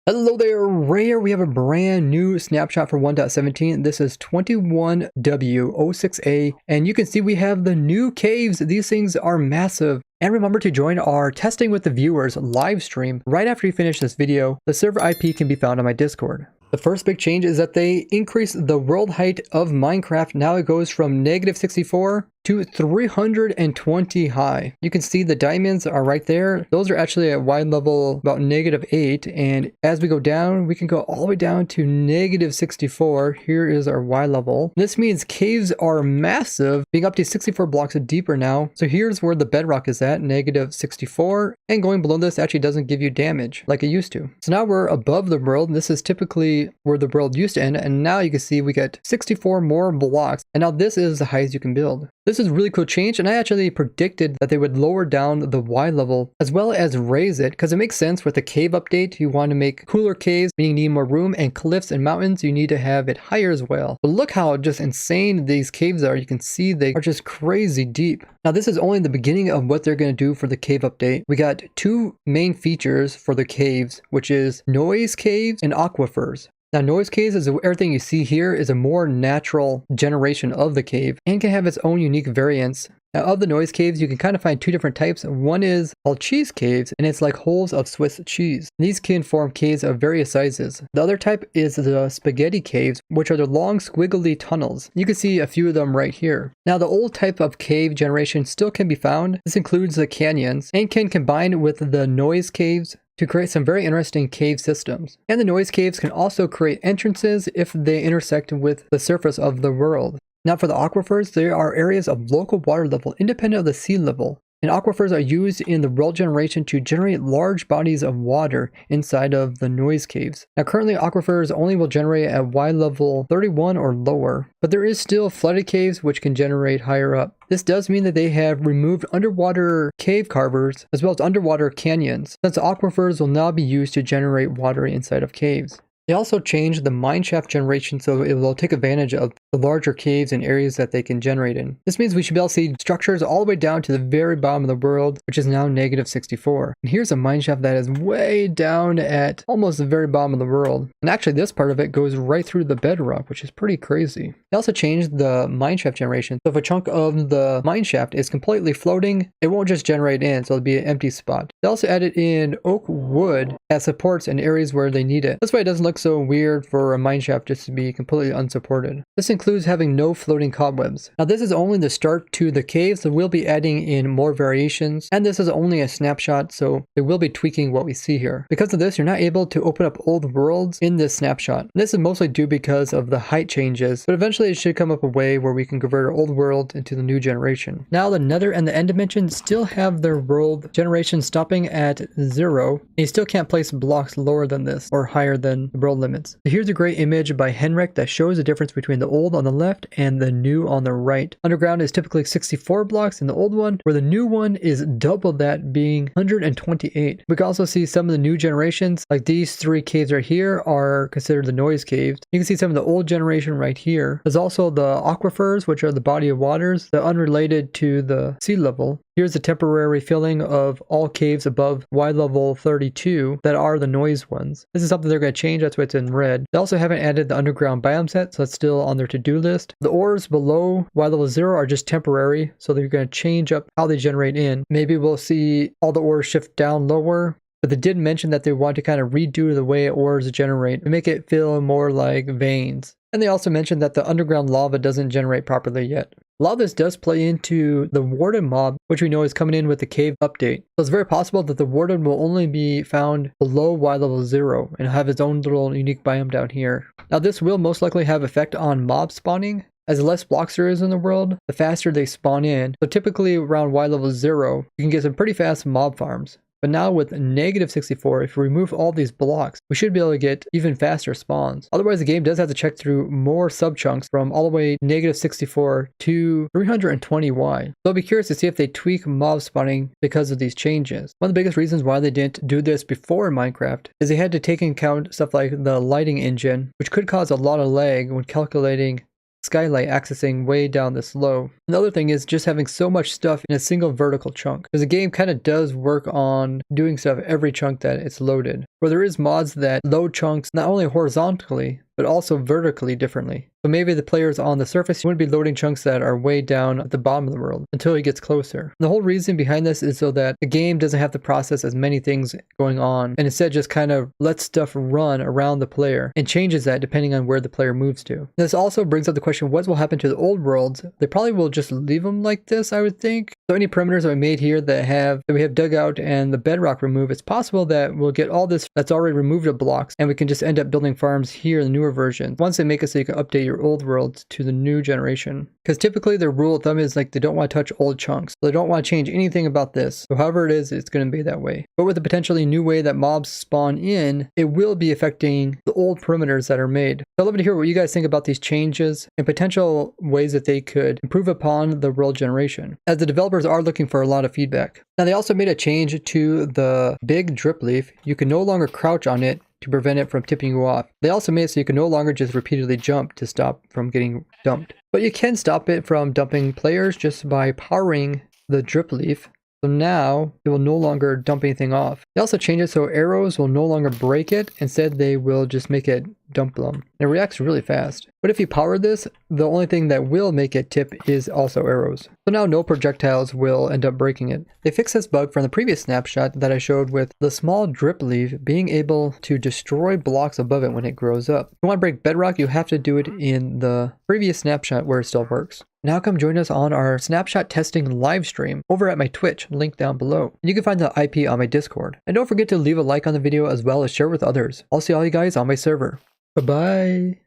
Hello there, Ray here. We have a brand new snapshot for 1.17. This is 21W06A, and you can see we have the new caves. These things are massive. And remember to join our Testing with the Viewers live stream right after you finish this video. The server IP can be found on my Discord. The first big change is that they increased the world height of Minecraft. Now it goes from -64 to 320 high. You can see the diamonds are right there. Those are actually at wide level about -8, and as we go down, we can go all the way down to -64. Here is our Y level. This means caves are massive, being up to 64 blocks deeper now. So here's where the bedrock is at, -64, and going below this actually doesn't give you damage like it used to. So now we're above the world, and this is typically where the world used to end, and now you can see we get 64 more blocks, and now this is the highest you can build. This is a really cool change, and I actually predicted that they would lower down the Y level as well as raise it, because it makes sense with the cave update. You want to make cooler caves, meaning you need more room, and cliffs and mountains, you need to have it higher as well. But look how just insane these caves are. You can see they are just crazy deep. Now this is only the beginning of what they're going to do for the cave update. We got two main features for the caves, which is noise caves and aquifers. Now noise caves is everything you see here is a more natural generation of the cave and can have its own unique variants. Now of the noise caves, you can kind of find two different types. One is called cheese caves, and it's like holes of Swiss cheese. These can form caves of various sizes. The other type is the spaghetti caves, which are the long squiggly tunnels. You can see a few of them right here. Now the old type of cave generation still can be found. This includes the canyons and can combine with the noise caves to create some very interesting cave systems. And the noise caves can also create entrances if they intersect with the surface of the world. Now for the aquifers, there are areas of local water level independent of the sea level. And aquifers are used in the world generation to generate large bodies of water inside of the noise caves. Now currently aquifers only will generate at Y level 31 or lower, but there is still flooded caves which can generate higher up. This does mean that they have removed underwater cave carvers as well as underwater canyons, since the aquifers will now be used to generate water inside of caves. They also changed the mineshaft generation so it will take advantage of the larger caves and areas that they can generate in. This means we should be able to see structures all the way down to the very bottom of the world, which is now -64. And here's a mineshaft that is way down at almost the very bottom of the world. And actually this part of it goes right through the bedrock, which is pretty crazy. They also changed the mineshaft generation. So if a chunk of the mineshaft is completely floating, it won't just generate in, so it'll be an empty spot. They also added in oak wood as supports in areas where they need it. This way it doesn't look so weird for a mineshaft just to be completely unsupported. This includes having no floating cobwebs. Now this is only the start to the cave, so we'll be adding in more variations, and this is only a snapshot, so they will be tweaking what we see here. Because of this, you're not able to open up old worlds in this snapshot. This is mostly due because of the height changes, but eventually it should come up a way where we can convert our old world into the new generation. Now the nether and the end dimension still have their world generation stopping at 0, and you still can't place blocks lower than this or higher than the world limits. Here's a great image by Henrik that shows the difference between the old on the left and the new on the right. Underground is typically 64 blocks in the old one, where the new one is double that, being 128. We can also see some of the new generations, like these three caves right here are considered the noise caves. You can see some of the old generation right here. There's also the aquifers, which are the body of waters that are unrelated to the sea level. Here's the temporary filling of all caves above Y level 32 that are the noise ones. This is something they're going to change, that's why it's in red. They also haven't added the underground biome set, so it's still on their to-do list. The ores below Y level 0 are just temporary, so they're going to change up how they generate in. Maybe we'll see all the ores shift down lower, but they did mention that they want to kind of redo the way ores generate and make it feel more like veins. And they also mentioned that the underground lava doesn't generate properly yet. A lot of this does play into the warden mob, which we know is coming in with the cave update. So it's very possible that the warden will only be found below Y level 0 and have its own little unique biome down here. Now this will most likely have effect on mob spawning. As the less blocks there is in the world, the faster they spawn in. So typically around Y level 0, you can get some pretty fast mob farms. But now with -64, if we remove all these blocks, we should be able to get even faster spawns. Otherwise, the game does have to check through more sub-chunks from all the way -64 to 320Y. So I'll be curious to see if they tweak mob spawning because of these changes. One of the biggest reasons why they didn't do this before in Minecraft is they had to take into account stuff like the lighting engine, which could cause a lot of lag when calculating skylight accessing way down this low. Another thing is just having so much stuff in a single vertical chunk, because the game kind of does work on doing stuff every chunk that it's loaded. Where there is mods that load chunks not only horizontally, but also vertically differently. So maybe the players on the surface wouldn't be loading chunks that are way down at the bottom of the world until he gets closer. The whole reason behind this is so that the game doesn't have to process as many things going on, and instead just kind of lets stuff run around the player and changes that depending on where the player moves to. This also brings up the question, what will happen to the old worlds? They probably will just leave them like this, I would think. So any perimeters that we made here that we have dug out and the bedrock removed, it's possible that we'll get all this that's already removed of blocks, and we can just end up building farms here in the newer version once they make it so you can update your old worlds to the new generation. Because typically their rule of thumb is like they don't want to touch old chunks. So they don't want to change anything about this. So however it is, it's going to be that way. But with the potentially new way that mobs spawn in, it will be affecting the old perimeters that are made. So I'd love to hear what you guys think about these changes and potential ways that they could improve upon the world generation, as the developers are looking for a lot of feedback. Now they also made a change to the big drip leaf. You can no longer crouch on it to prevent it from tipping you off. They also made it so you can no longer just repeatedly jump to stop from getting dumped. But you can stop it from dumping players just by powering the drip leaf. So now it will no longer dump anything off. They also changed it so arrows will no longer break it. Instead, they will just make it dump them. It reacts really fast. But if you power this, the only thing that will make it tip is also arrows. So now no projectiles will end up breaking it. They fixed this bug from the previous snapshot that I showed with the small drip leaf being able to destroy blocks above it when it grows up. If you want to break bedrock, you have to do it in the previous snapshot where it still works. Now come join us on our snapshot testing live stream over at my Twitch, link down below. You can find the IP on my Discord. And don't forget to leave a like on the video as well as share with others. I'll see all you guys on my server. Bye-bye.